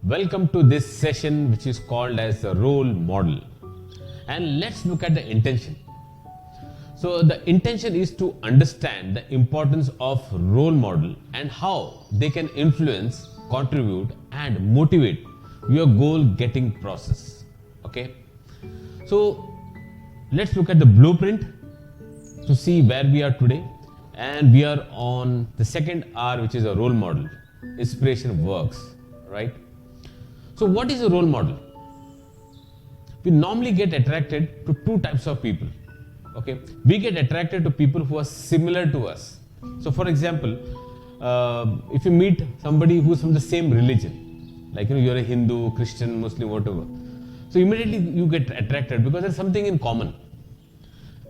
Welcome to this session which is called as a role model. And let's look at the intention. So the intention is to understand the importance of role model and how they can influence, contribute and motivate your goal getting process. Okay. So let's look at the blueprint to see where we are today. And we are on the second R, which is a role model. Inspiration works, right? So what is a role model? We normally get attracted to two types of people. Okay, we get attracted to people who are similar to us. So for example, if you meet somebody who is from the same religion, like you're a Hindu, Christian, Muslim, whatever, so immediately you get attracted because there's something in common.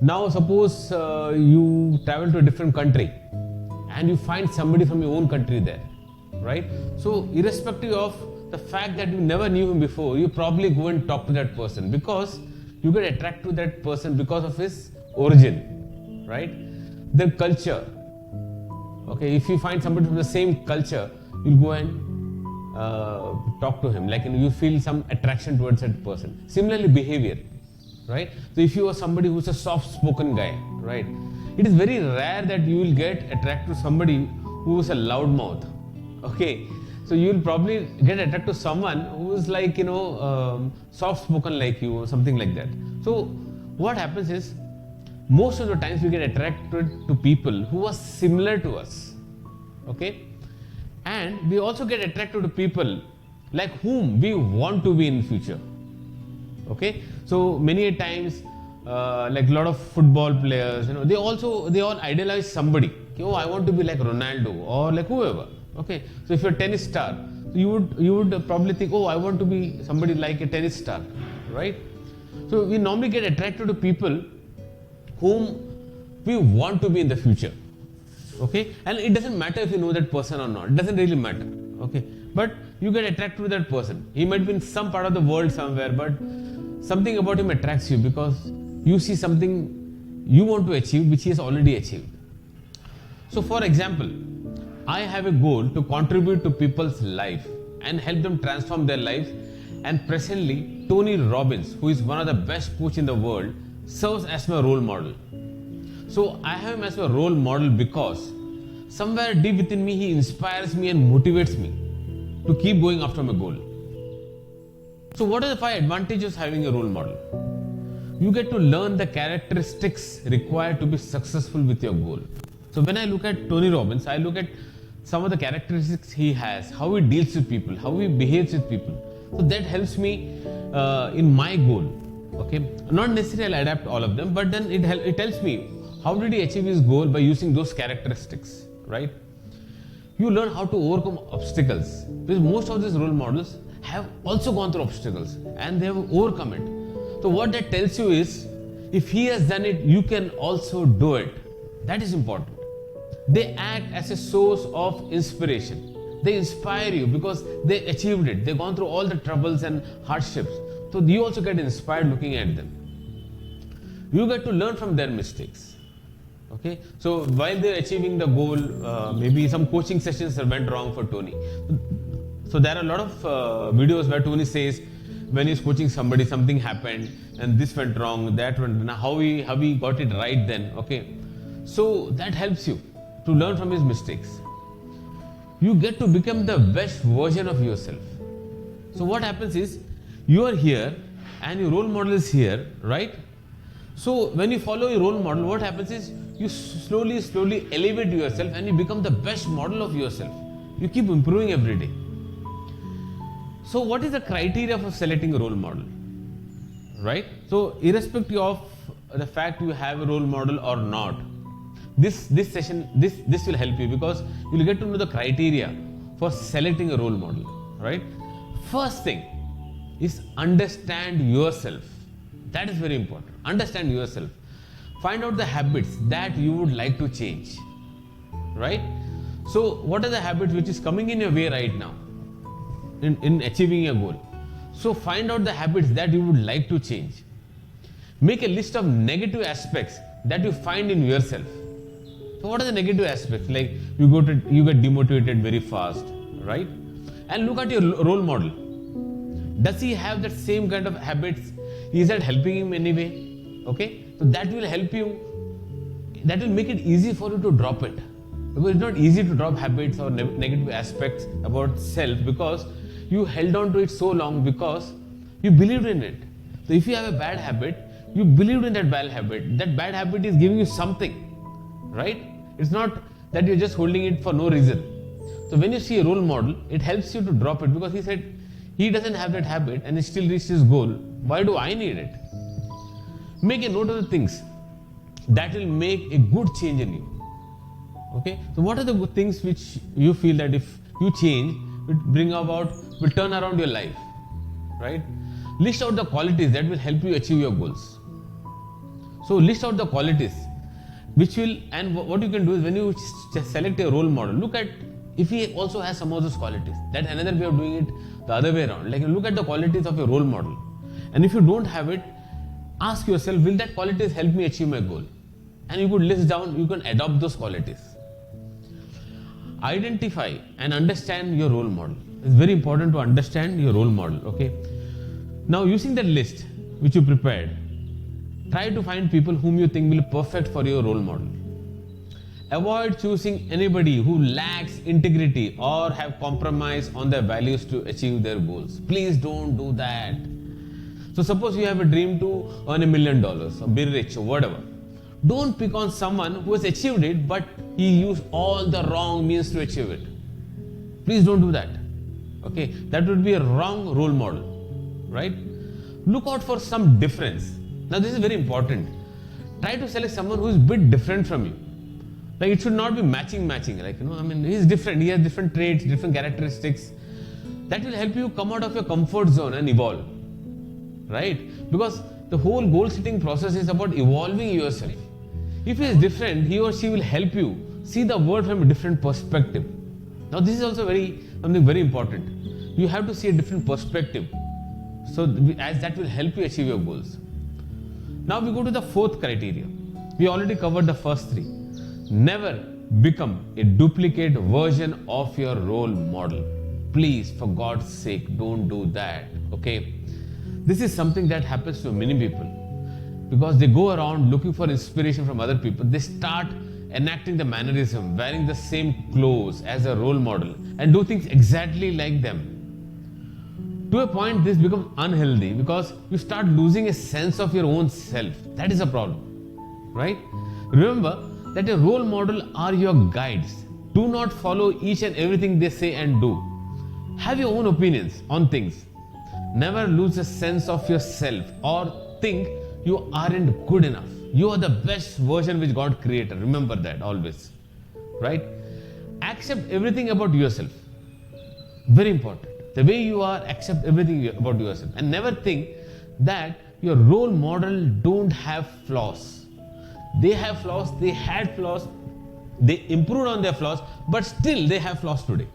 Now suppose you travel to a different country and you find somebody from your own country there, right? So irrespective of the fact that you never knew him before, you probably go and talk to that person because you get attracted to that person because of his origin, right? Their culture. Okay, if you find somebody from the same culture, you'll go and talk to him, like you feel some attraction towards that person. Similarly, behavior. Right? So if you are somebody who's a soft-spoken guy, right? It is very rare that you will get attracted to somebody who is a loudmouth. Okay? So you will probably get attracted to someone who is like, soft-spoken like you or something like that. So what happens is, most of the times we get attracted to people who are similar to us. Okay? And we also get attracted to people like whom we want to be in future. Okay, so many a times, like a lot of football players, they all idealize somebody. Oh, I want to be like Ronaldo or like whoever. Okay, so if you're a tennis star, you would probably think, oh, I want to be somebody like a tennis star, right? So we normally get attracted to people whom we want to be in the future. Okay, and it doesn't matter if you know that person or not. It doesn't really matter. Okay, but you get attracted to that person. He might be in some part of the world somewhere, but something about him attracts you because you see something you want to achieve which he has already achieved. So for example, I have a goal to contribute to people's life and help them transform their lives, and presently Tony Robbins, who is one of the best coaches in the world, serves as my role model. So I have him as my role model because somewhere deep within me he inspires me and motivates me to keep going after my goal. So what are the 5 advantages of having a role model? You get to learn the characteristics required to be successful with your goal. So when I look at Tony Robbins, I look at some of the characteristics he has, how he deals with people, how he behaves with people. So that helps me in my goal. Okay, not necessarily I'll adapt all of them, but then it tells me how did he achieve his goal by using those characteristics, right? You learn how to overcome obstacles, because most of these role models have also gone through obstacles and they have overcome it. So what that tells you is, if he has done it, you can also do it. That is important. They act as a source of inspiration. They inspire you because they achieved it. They've gone through all the troubles and hardships. So you also get inspired looking at them. You get to learn from their mistakes. Okay, so while they're achieving the goal, maybe some coaching sessions went wrong for Tony. So there are a lot of videos where Tony says when he's coaching somebody, something happened and this went wrong, that went, how he got it right then. Okay, so that helps you to learn from his mistakes. You get to become the best version of yourself. So what happens is, you are here and your role model is here, right? So when you follow your role model, what happens is you slowly elevate yourself and you become the best model of yourself. You keep improving every day. So what is the criteria for selecting a role model, right? So irrespective of the fact you have a role model or not, this session will help you because you will get to know the criteria for selecting a role model, right? First thing is understand yourself. That is very important. Understand yourself. Find out the habits that you would like to change, right? So what are the habits which is coming in your way right now in achieving your goal? So find out the habits that you would like to change. Make a list of negative aspects that you find in yourself. So what are the negative aspects? Like you get demotivated very fast, right? and look at your role model. Does he have that same kind of habits? Is that helping him anyway? Okay, so that will help you. That will make it easy for you to drop it, because it's not easy to drop habits or negative aspects about self, because you held on to it so long because you believed in it. So if you have a bad habit, you believed in that bad habit. That bad habit is giving you something, right? It's not that you're just holding it for no reason. So when you see a role model, it helps you to drop it, because he said he doesn't have that habit and he still reached his goal. Why do I need it? Make a note of the things that will make a good change in you. Okay, so what are the good things which you feel that if you change, will turn around your life, right? List out the qualities that will help you achieve your goals. So list out the qualities which will, and what you can do is when you select a role model, look at if he also has some of those qualities. That's another way of doing it the other way around. Like, look at the qualities of your role model, and if you don't have it, ask yourself, will that qualities help me achieve my goal? And you could list down, you can adopt those qualities. Identify and understand your role model. It's very important to understand your role model. Okay, now using that list which you prepared, try to find people whom you think will be perfect for your role model. Avoid choosing anybody who lacks integrity or have compromised on their values to achieve their goals. Please don't do that. So suppose you have a dream to earn $1 million or be rich or whatever. Don't pick on someone who has achieved it, but he used all the wrong means to achieve it. Please don't do that. Okay, that would be a wrong role model, right? Look out for some difference. Now this is very important. Try to select someone who is a bit different from you. Like, it should not be matching. Like, he's different. He has different traits, different characteristics. That will help you come out of your comfort zone and evolve, right? Because the whole goal setting process is about evolving yourself. If he is different, he or she will help you see the world from a different perspective. Now this is also something very important. You have to see a different perspective, so as that will help you achieve your goals. Now we go to the fourth criteria. We already covered the first three. Never become a duplicate version of your role model. Please, for God's sake, don't do that. Okay, this is something that happens to many people, because they go around looking for inspiration from other people. They start enacting the mannerism, wearing the same clothes as a role model, and do things exactly like them. To a point, this becomes unhealthy, because you start losing a sense of your own self. That is a problem, right? Remember that a role model are your guides. Do not follow each and everything they say and do. Have your own opinions on things. Never lose a sense of yourself or think you aren't good enough. You are the best version which God created. Remember that always, right? Accept everything about yourself. Very important. The way you are, accept everything about yourself, and never think that your role model don't have flaws. They have flaws, they had flaws, they improved on their flaws, but still they have flaws today.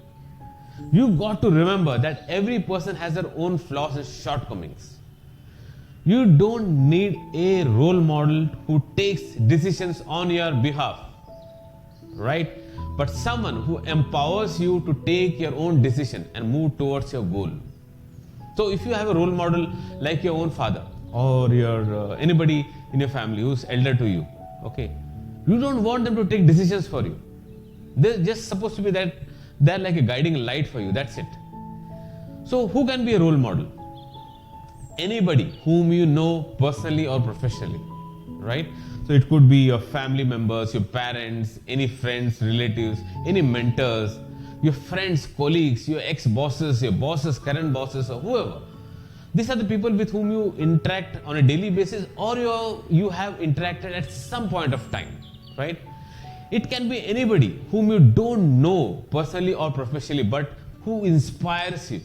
You got to remember that every person has their own flaws and shortcomings. You don't need a role model who takes decisions on your behalf, right? But someone who empowers you to take your own decision and move towards your goal. So if you have a role model like your own father or your anybody in your family who's elder to you, okay, you don't want them to take decisions for you. They're just supposed to be that they're like a guiding light for you. That's it. So who can be a role model? Anybody whom you know personally or professionally, right? So it could be your family members, your parents, any friends, relatives, any mentors, your friends, colleagues, your ex-bosses, your bosses, current bosses, or whoever. These are the people with whom you interact on a daily basis, or you have interacted at some point of time, right? It can be anybody whom you don't know personally or professionally, but who inspires you.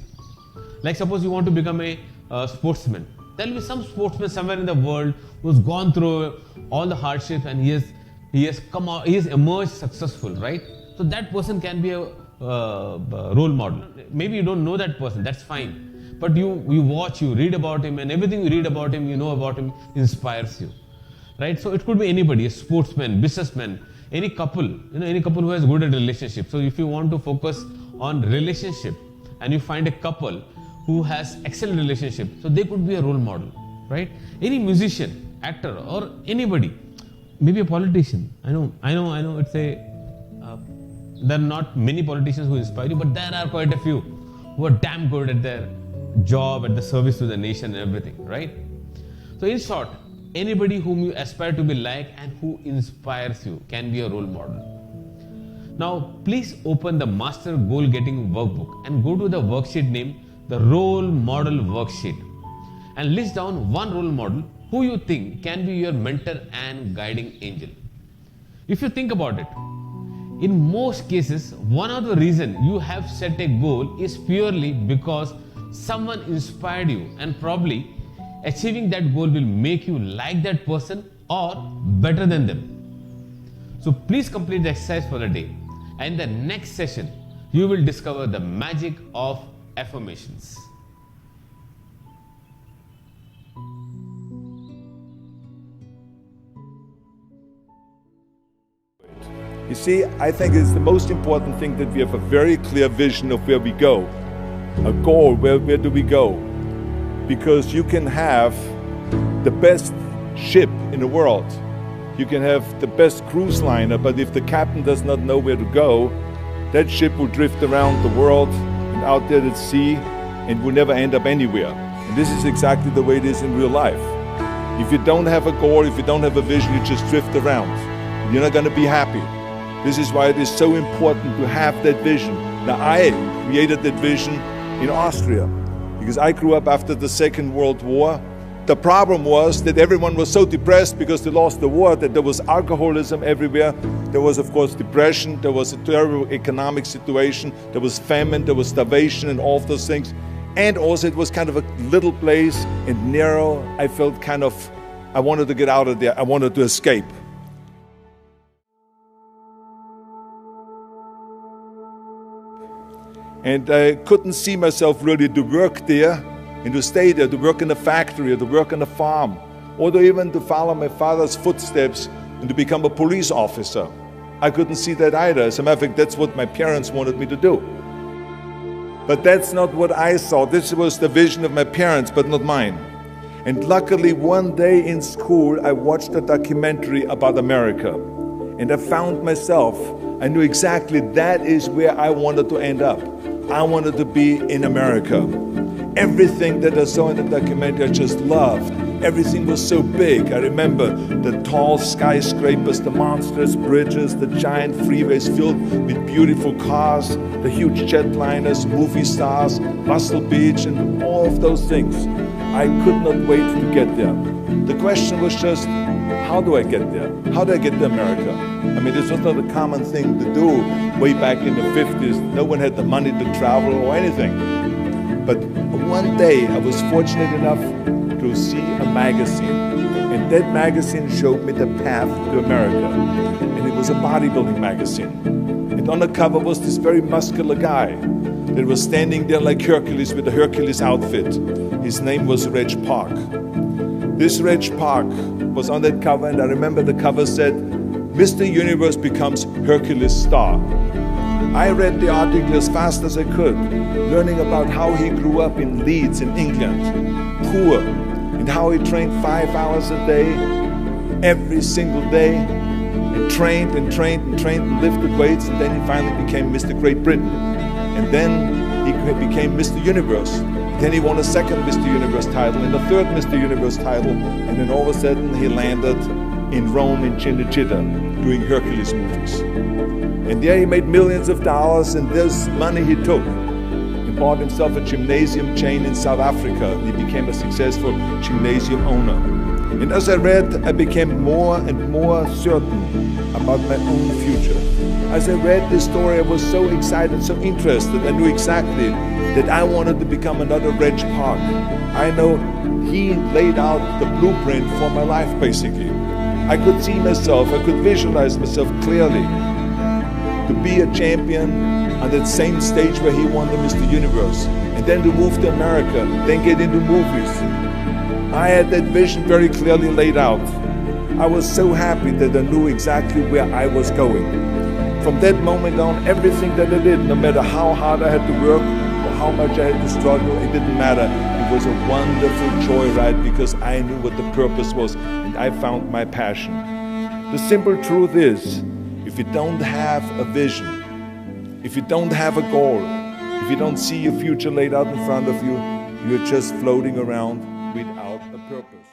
Like suppose you want to become a sportsman. There will be some sportsman somewhere in the world who's gone through all the hardships and he has emerged successful, right? So that person can be a role model. Maybe you don't know that person, that's fine. But you watch, you read about him, and everything you read about him, you know about him, inspires you, right? So it could be anybody, a sportsman, businessman, any couple who has good at relationship. So if you want to focus on relationship and you find a couple who has excellent relationship, so they could be a role model, right? Any musician, actor, or anybody, maybe a politician. I know. It's there are not many politicians who inspire you, but there are quite a few who are damn good at their job, at the service to the nation and everything, right? So in short, anybody whom you aspire to be like and who inspires you can be a role model. Now, please open the Master Goal Getting Workbook and go to the worksheet named the Role Model Worksheet and list down one role model who you think can be your mentor and guiding angel. If you think about it, in most cases, one of the reasons you have set a goal is purely because someone inspired you, and probably achieving that goal will make you like that person or better than them. So please complete the exercise for the day. And in the next session, you will discover the magic of affirmations. You see, I think it's the most important thing that we have a very clear vision of where we go, a goal, where do we go? Because you can have the best ship in the world, you can have the best cruise liner, but if the captain does not know where to go, that ship will drift around the world and out there at sea and will never end up anywhere. And this is exactly the way it is in real life. If you don't have a goal, if you don't have a vision, you just drift around. You're not going to be happy. This is why it is so important to have that vision. Now, I created that vision in Austria because I grew up after the Second World War. The problem was that everyone was so depressed because they lost the war, that there was alcoholism everywhere. There was, of course, depression. There was a terrible economic situation. There was famine. There was starvation and all of those things. And also it was kind of a little place and narrow. I felt I wanted to get out of there. I wanted to escape. And I couldn't see myself really to work there and to stay there, to work in a factory or to work on a farm, or to even to follow my father's footsteps and to become a police officer. I couldn't see that either. As a matter of fact, that's what my parents wanted me to do. But that's not what I saw. This was the vision of my parents, but not mine. And luckily, one day in school, I watched a documentary about America. And I found myself, I knew exactly that is where I wanted to end up. I wanted to be in America. Everything that I saw in the documentary, I just loved. Everything was so big. I remember the tall skyscrapers, the monstrous bridges, the giant freeways filled with beautiful cars, the huge jetliners, movie stars, Muscle Beach, and all of those things. I could not wait to get there. The question was just, how do I get there? How do I get to America? I mean, this was not a common thing to do way back in the 50s. No one had the money to travel or anything. But one day I was fortunate enough to see a magazine. And that magazine showed me the path to America. And it was a bodybuilding magazine. And on the cover was this very muscular guy that was standing there like Hercules with a Hercules outfit. His name was Reg Park. This Reg Park was on that cover, and I remember the cover said, Mr. Universe becomes Hercules star. I read the article as fast as I could, learning about how he grew up in Leeds in England, poor, and how he trained 5 hours a day, every single day, and trained and trained and trained and lifted weights, and then he finally became Mr. Great Britain. And then he became Mr. Universe. Then he won a second Mr. Universe title and a third Mr. Universe title, and then all of a sudden he landed in Rome in Cinecittà doing Hercules movies. And there he made millions of dollars, and this money he took and bought himself a gymnasium chain in South Africa. He became a successful gymnasium owner. And as I read, I became more and more certain about my own future. As I read this story, I was so excited, so interested. I knew exactly that I wanted to become another Reg Park. I know he laid out the blueprint for my life, basically. I could see myself, I could visualize myself clearly to be a champion on that same stage where he won the Mr. Universe, and then to move to America, then get into movies. I had that vision very clearly laid out. I was so happy that I knew exactly where I was going. From that moment on, everything that I did, no matter how hard I had to work, or how much I had to struggle, it didn't matter. It was a wonderful joyride because I knew what the purpose was and I found my passion. The simple truth is, if you don't have a vision, if you don't have a goal, if you don't see your future laid out in front of you, you're just floating around without a purpose.